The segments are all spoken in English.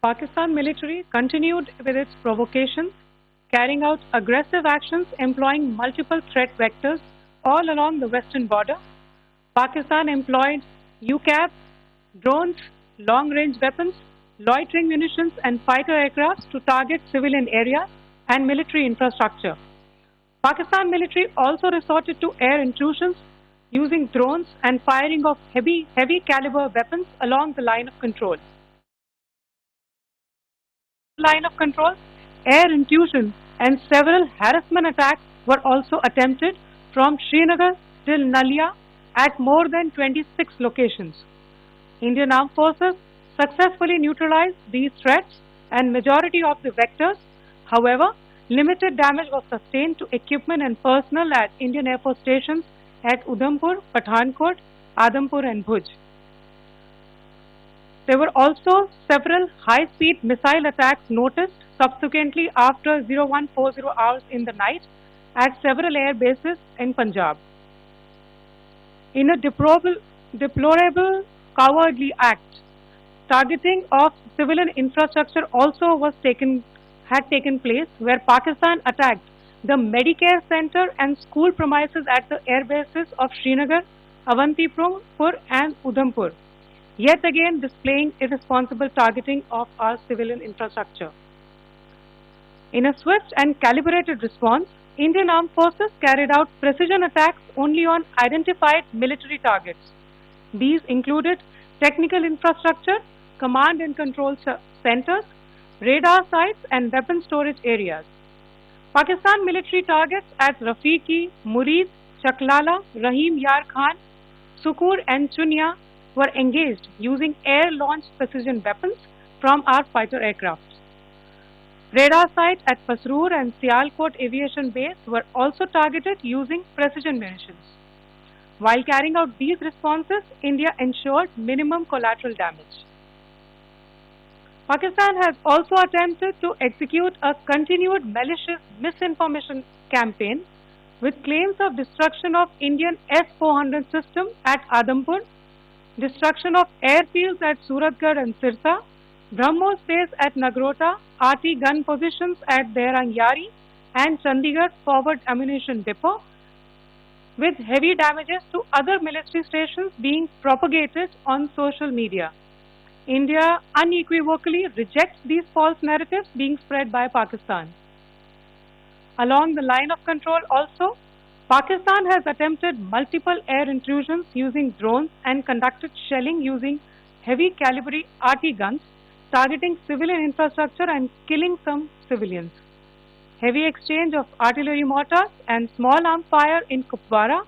Pakistan military continued with its provocations, carrying out aggressive actions employing multiple threat vectors all along the western border. Pakistan employed UCAV, drones, long-range weapons, loitering munitions, and fighter aircraft to target civilian areas and military infrastructure. Pakistan military also resorted to air intrusions using drones and firing of heavy caliber weapons along the line of control. Line of control, air intrusion and several harassment attacks were also attempted from Srinagar till Nalia at more than 26 locations. Indian Armed Forces successfully neutralized these threats and majority of the vectors. However, limited damage was sustained to equipment and personnel at Indian Air Force stations at Udhampur, Pathankot, Adampur and Bhuj. There were also several high-speed missile attacks noticed subsequently after 0140 hours in the night at several air bases in Punjab. In a deplorable cowardly act, targeting of civilian infrastructure also had taken place, where Pakistan attacked the Medicare Center and school premises at the air bases of Srinagar, Avantipur and Udhampur, yet again displaying irresponsible targeting of our civilian infrastructure. In a swift and calibrated response, Indian Armed Forces carried out precision attacks only on identified military targets. These included technical infrastructure, command and control centers, radar sites and weapon storage areas. Pakistan military targets at Rafiqi, Murid, Chaklala, Rahim Yar Khan, Sukur and Chunya were engaged using air-launched precision weapons from our fighter aircraft. Radar sites at Pasroor and Sialkot Aviation Base were also targeted using precision munitions. While carrying out these responses, India ensured minimum collateral damage. Pakistan has also attempted to execute a continued malicious misinformation campaign with claims of destruction of Indian S-400 system at Adampur, destruction of airfields at Suratgarh and Sirsa, BrahMos base at Nagrota, RT gun positions at Dehrang and Chandigarh Forward Ammunition Depot, with heavy damages to other military stations being propagated on social media. India unequivocally rejects these false narratives being spread by Pakistan. Along the line of control also, Pakistan has attempted multiple air intrusions using drones and conducted shelling using heavy caliber RT guns, targeting civilian infrastructure and killing some civilians. Heavy exchange of artillery mortars and small arm fire in Kupwara,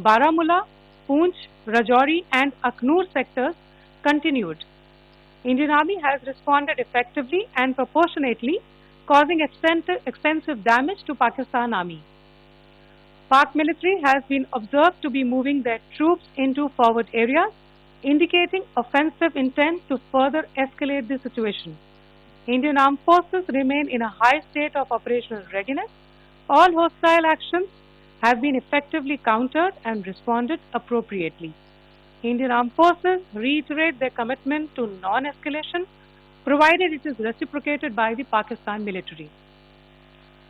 Baramulla, Poonch, Rajouri and Aknoor sectors continued. Indian Army has responded effectively and proportionately, causing extensive damage to Pakistan Army. Pak military has been observed to be moving their troops into forward areas, indicating offensive intent to further escalate the situation. Indian Armed Forces remain in a high state of operational readiness. All hostile actions have been effectively countered and responded appropriately. Indian Armed Forces reiterate their commitment to non-escalation, provided it is reciprocated by the Pakistan military.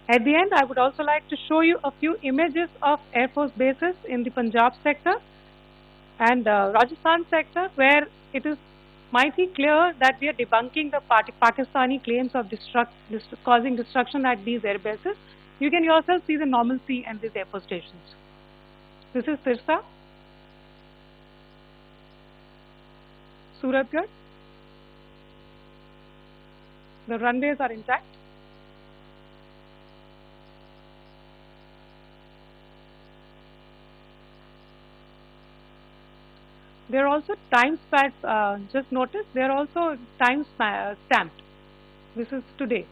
At the end, I would also like to show you a few images of Air Force bases in the Punjab sector and Rajasthan sector, where it is mighty clear that we are debunking the Pakistani claims of causing destruction at these air bases. You can yourself see the normalcy in these air force stations. This is Sirsa, Suratgarh. The runways are intact. There are also time stamps, just notice, they are also time stamped. This is today.